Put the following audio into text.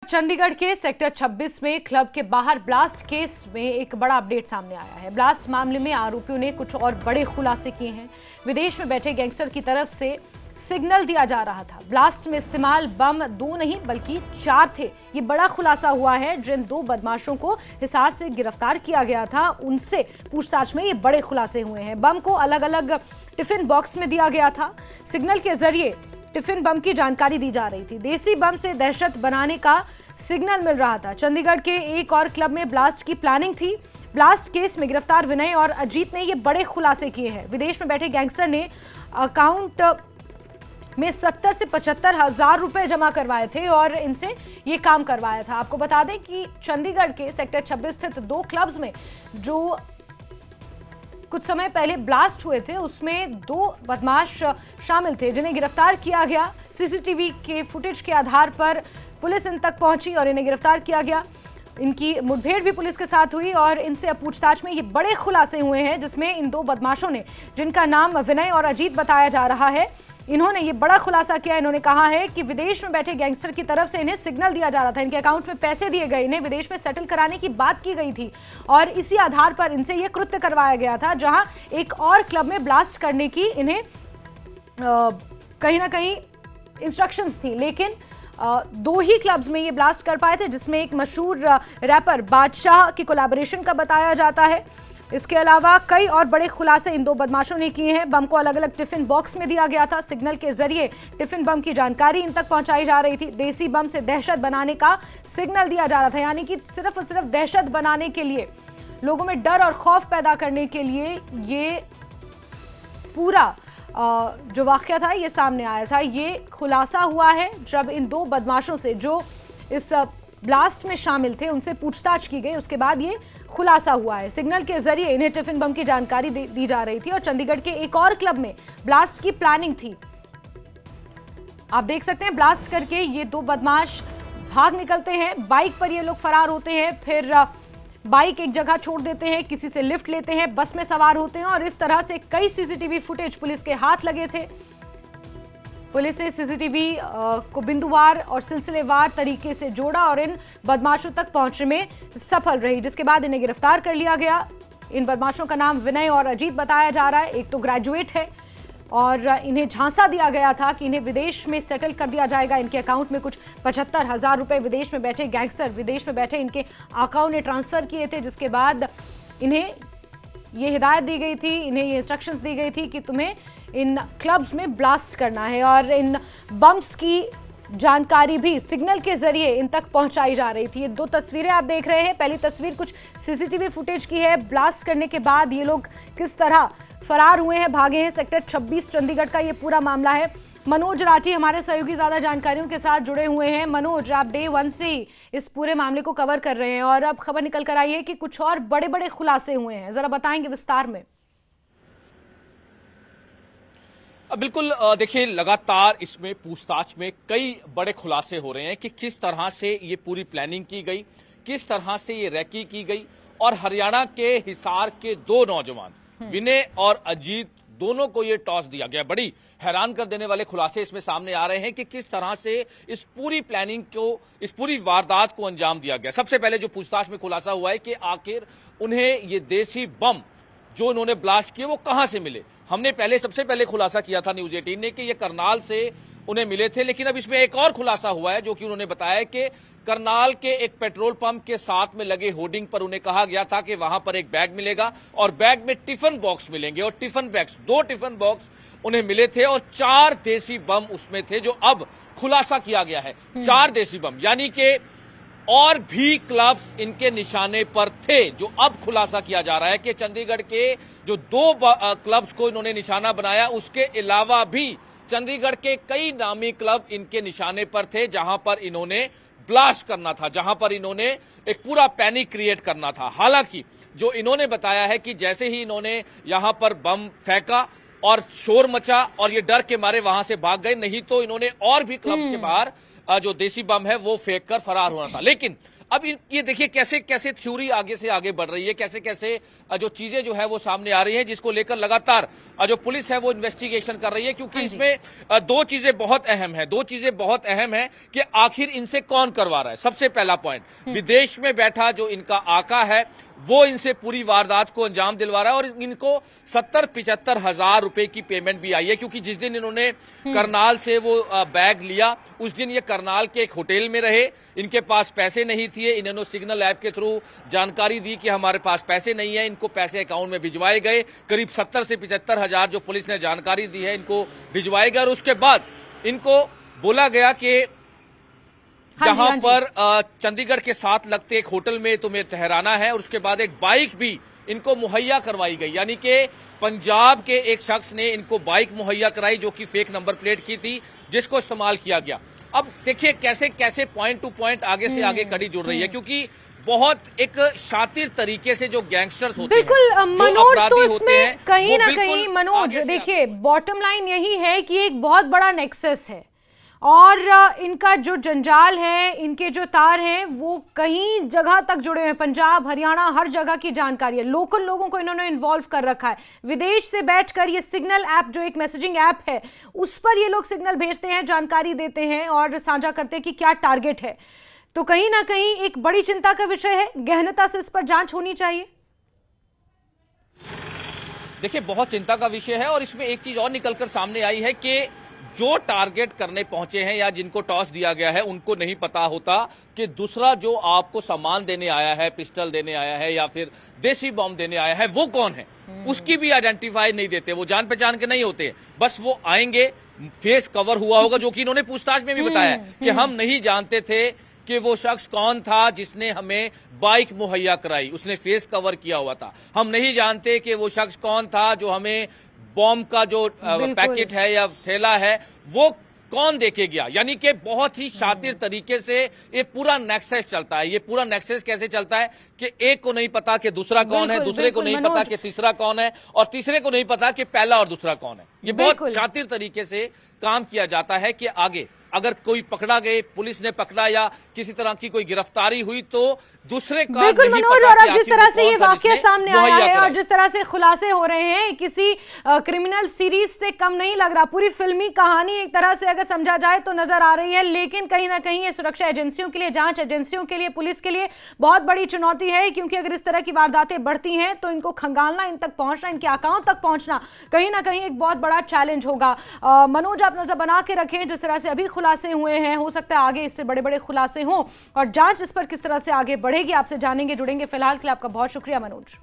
चंडीगढ़ के सेक्टर 26 में क्लब के बाहर ब्लास्ट केस में एक बड़ा अपडेट सामने आया है। ब्लास्ट मामले में आरोपियों ने कुछ और बड़े खुलासे किए हैं। विदेश में बैठे गैंगस्टर की तरफ से सिग्नल दिया जा रहा था। ब्लास्ट में इस्तेमाल बम 2 नहीं बल्कि 4 थे। ये बड़ा खुलासा हुआ है। जिन 2 बदमाशों को हिसार से गिरफ्तार किया गया था उनसे पूछताछ में ये बड़े खुलासे हुए हैं। बम को अलग अलग टिफिन बॉक्स में दिया गया था। सिग्नल के जरिए टिफिन बम की जानकारी दी जा रही थी। देसी बम से दहशत बनाने का सिग्नल मिल रहा था। चंडीगढ़ के एक और क्लब में ब्लास्ट की प्लानिंग थी। ब्लास्ट केस में गिरफ्तार विनय और अजीत ने ये बड़े खुलासे किए हैं। विदेश में बैठे गैंगस्टर ने अकाउंट में 70 से 75 हजार रुपए जमा करवाए थे और इनसे ये काम करवाया था। आपको बता दें कि चंडीगढ़ के सेक्टर 26 स्थित 2 क्लब्स में जो कुछ समय पहले ब्लास्ट हुए थे उसमें 2 बदमाश शामिल थे जिन्हें गिरफ्तार किया गया। सीसीटीवी के फुटेज के आधार पर पुलिस इन तक पहुंची और इन्हें गिरफ्तार किया गया। इनकी मुठभेड़ भी पुलिस के साथ हुई और इनसे अब पूछताछ में ये बड़े खुलासे हुए हैं, जिसमें इन 2 बदमाशों ने, जिनका नाम विनय और अजीत बताया जा रहा है, इन्होंने ये बड़ा खुलासा किया। इन्होंने कहा है कि विदेश में बैठे गैंगस्टर की तरफ से इन्हें सिग्नल दिया जा रहा था। इनके अकाउंट में पैसे दिए गए, इन्हें विदेश में सेटल कराने की बात की गई थी और इसी आधार पर इनसे ये कृत्य करवाया गया था, जहां एक और क्लब में ब्लास्ट करने की इन्हें कहीं ना कहीं इंस्ट्रक्शंस थी। लेकिन 2 ही क्लब्स में ये ब्लास्ट कर पाए थे, जिसमें एक मशहूर रैपर बादशाह की कोलैबोरेशन का बताया जाता है। इसके अलावा कई और बड़े खुलासे इन 2 बदमाशों ने किए हैं। बम को अलग अलग टिफिन बॉक्स में दिया गया था। सिग्नल के जरिए टिफिन बम की जानकारी इन तक पहुंचाई जा रही थी। देसी बम से दहशत बनाने का सिग्नल दिया जा रहा था, यानी कि सिर्फ और सिर्फ दहशत बनाने के लिए, लोगों में डर और खौफ पैदा करने के लिए ये पूरा जो वाकया था ये सामने आया था। ये खुलासा हुआ है जब इन 2 बदमाशों से जो इस ब्लास्ट में शामिल थे उनसे पूछताछ की गई। उसके बाद ये खुलासा हुआ है। सिग्नल के जरिए इन्हें टिफिन बम की जानकारी दी जा रही थी और चंडीगढ़ के एक और क्लब में ब्लास्ट की प्लानिंग थी। आप देख सकते हैं ब्लास्ट करके ये 2 बदमाश भाग निकलते हैं। बाइक पर ये लोग फरार होते हैं, फिर बाइक एक जगह छोड़ देते हैं, किसी से लिफ्ट लेते हैं, बस में सवार होते हैं और इस तरह से कई सीसीटीवी फुटेज पुलिस के हाथ लगे थे। पुलिस ने सीसीटीवी को बिंदुवार और सिलसिलेवार तरीके से जोड़ा और इन बदमाशों तक पहुंचने में सफल रही, जिसके बाद इन्हें गिरफ्तार कर लिया गया। इन बदमाशों का नाम विनय और अजीत बताया जा रहा है। एक तो ग्रेजुएट है और इन्हें झांसा दिया गया था कि इन्हें विदेश में सेटल कर दिया जाएगा। इनके अकाउंट में कुछ 75 हजार रुपए विदेश में बैठे गैंगस्टर विदेश में बैठे इनके अकाउंट ने ट्रांसफर किए थे, जिसके बाद इन्हें ये हिदायत दी गई थी, इन्हें ये इंस्ट्रक्शंस दी गई थी कि तुम्हें इन क्लब्स में ब्लास्ट करना है और इन बम्स की जानकारी भी सिग्नल के जरिए इन तक पहुंचाई जा रही थी। ये 2 तस्वीरें आप देख रहे हैं। पहली तस्वीर कुछ सीसीटीवी फुटेज की है। ब्लास्ट करने के बाद ये लोग किस तरह फरार हुए हैं, भागे हैं। सेक्टर 26 चंडीगढ़ का ये पूरा मामला है। मनोज राठी हमारे सहयोगी ज्यादा जानकारियों के साथ जुड़े हुए हैं। मनोज, आप डे 1 से ही इस पूरे मामले को कवर कर रहे हैं और अब खबर निकल कर आई है कि कुछ और बड़े बड़े खुलासे हुए हैं, जरा बताएंगे विस्तार में। बिल्कुल, देखिए लगातार इसमें पूछताछ में कई बड़े खुलासे हो रहे हैं कि किस तरह से ये पूरी प्लानिंग की गई, किस तरह से ये रैकी की गई और हरियाणा के हिसार के 2 नौजवान विनय और अजीत दोनों को ये टॉस दिया गया। बड़ी हैरान कर देने वाले खुलासे इसमें सामने आ रहे हैं कि किस तरह से इस पूरी प्लानिंग को, इस पूरी वारदात को अंजाम दिया गया। सबसे पहले जो पूछताछ में खुलासा हुआ है कि आखिर उन्हें ये देसी बम जो इन्होंने ब्लास्ट किए वो कहां से मिले। हमने सबसे पहले खुलासा किया था न्यूज 18 ने कि ये करनाल से उन्हें मिले थे, लेकिन अब इसमें एक और खुलासा हुआ है जो कि उन्होंने बताया कि करनाल के एक पेट्रोल पंप के साथ में लगे होर्डिंग पर उन्हें कहा गया था कि वहां पर एक बैग मिलेगा और बैग में टिफिन बॉक्स मिलेंगे और टिफिन बैग्स 2 टिफिन बॉक्स उन्हें मिले थे और 4 देसी बम उसमें थे, जो अब खुलासा किया गया है। 4 देसी बम, यानी कि और भी क्लब्स इनके निशाने पर थे, जो अब खुलासा किया जा रहा है कि चंडीगढ़ के जो 2 क्लब्स को इन्होंने निशाना बनाया, उसके अलावा भी चंडीगढ़ के कई नामी क्लब इनके निशाने पर थे, जहां पर इन्होंने ब्लास्ट करना था, जहां पर इन्होंने एक पूरा पैनिक क्रिएट करना था। हालांकि जो इन्होंने बताया है कि जैसे ही इन्होंने यहां पर बम फेंका और शोर मचा और ये डर के मारे वहां से भाग गए, नहीं तो इन्होंने और भी क्लब्स के बाहर जो देसी बम है वो फेंक कर फरार होना था। लेकिन अब ये देखिए कैसे कैसे थ्योरी आगे से आगे बढ़ रही है, कैसे कैसे जो चीजें जो है वो सामने आ रही है, जिसको लेकर लगातार जो पुलिस है वो इन्वेस्टिगेशन कर रही है। क्योंकि इसमें दो चीजें बहुत अहम है कि आखिर इनसे कौन करवा रहा है। सबसे पहला पॉइंट, विदेश में बैठा जो इनका आका है वो इनसे पूरी वारदात को अंजाम दिलवा रहा है, और इनको 70-75 हजार रुपए की पेमेंट भी आई है। क्योंकि जिस दिन इन्होंने करनाल से वो बैग लिया, उस दिन ये करनाल के एक होटल में रहे, इनके पास पैसे नहीं थे। इन्होंने सिग्नल ऐप के थ्रू जानकारी दी कि हमारे पास पैसे नहीं है, इनको पैसे अकाउंट में भिजवाए गए। करीब 70 से 75 हजार जो पुलिस ने जानकारी दी है इनको भिजवाए गए, और उसके बाद इनको बोला गया कि जहां पर चंडीगढ़ के साथ लगते एक होटल में तुम्हें ठहराना है, और उसके बाद एक बाइक भी इनको मुहैया करवाई गई। यानी कि पंजाब के एक शख्स ने इनको बाइक मुहैया कराई जो कि फेक नंबर प्लेट की थी, जिसको इस्तेमाल किया गया। अब देखिए कैसे कैसे पॉइंट टू पॉइंट आगे से आगे कड़ी जुड़ रही है, क्योंकि बहुत एक शातिर तरीके से जो गैंगस्टर्स होते हैं, बिल्कुल मनोज, तो इसमें कहीं ना बिल्कुल कहीं मनोज देखिए बॉटम लाइन यही है कि एक बहुत बड़ा नेक्सस है, और इनका जो जंजाल है, इनके जो तार हैं वो कहीं जगह तक जुड़े हुए हैं। पंजाब, हरियाणा, हर जगह की जानकारी है। लोकल लोगों को इन्होंने इन्वॉल्व कर रखा है। विदेश से बैठकर ये सिग्नल ऐप जो एक मैसेजिंग ऐप है उस पर ये लोग सिग्नल भेजते हैं, जानकारी देते हैं और साझा करते हैं कि क्या टारगेट है। तो कहीं ना कहीं एक बड़ी चिंता का विषय है, गहनता से इस पर जांच होनी चाहिए। देखिए बहुत चिंता का विषय है, और इसमें एक चीज और निकलकर सामने आई है कि जो टारगेट करने पहुंचे हैं या जिनको टॉस दिया गया है उनको नहीं पता होता कि दूसरा जो आपको सामान देने आया है, पिस्टल देने आया है या फिर देसी बॉम्ब देने आया है, वो कौन है। उसकी भी आइडेंटिफाई नहीं देते, वो जान पहचान के नहीं होते। बस वो आएंगे, फेस कवर हुआ होगा, जो कि इन्होंने पूछताछ में भी बताया कि हम नहीं जानते थे कि वो शख्स कौन था जिसने हमें बाइक मुहैया कराई, उसने फेस कवर किया हुआ था। हम नहीं जानते कि वो शख्स कौन था जो हमें बॉम्ब का जो पैकेट है या थैला है वो कौन देके गया। यानी कि बहुत ही शातिर तरीके से ये पूरा नेक्सस चलता है। ये पूरा नेक्सस कैसे चलता है कि एक को नहीं पता कि दूसरा कौन है, दूसरे को नहीं पता कि तीसरा कौन है, और तीसरे को नहीं पता कि पहला और दूसरा कौन है। ये बहुत शातिर तरीके से काम किया जाता है कि आगे अगर कोई पकड़ा गए, पुलिस ने पकड़ा या किसी तरह की कोई गिरफ्तारी हुई तो दूसरे का बिल्कुल मनोज, और अब जिस तरह से ये वाकया सामने आया है और जिस तरह से खुलासे हो रहे हैं, किसी क्रिमिनल सीरीज से कम नहीं लग रहा। पूरी फिल्मी कहानी एक तरह से अगर समझा जाए तो नजर आ रही है। लेकिन कहीं ना कहीं ये सुरक्षा एजेंसियों के लिए, जांच एजेंसियों के लिए, पुलिस के लिए बहुत बड़ी चुनौती है, क्योंकि अगर इस तरह की वारदातें बढ़ती हैं तो इनको खंगालना, इन तक पहुंचना, इनके अकाउंट तक पहुंचना कहीं ना कहीं एक बहुत बड़ा चैलेंज होगा। मनोज आप नजर बना के रखें, जिस तरह से अभी खुलासे हुए हैं, हो सकता है आगे इससे बड़े बड़े खुलासे हों, और जांच इस पर किस तरह से आगे बढ़ेगी आपसे जानेंगे, जुड़ेंगे। फिलहाल के लिए आपका बहुत शुक्रिया मनोज।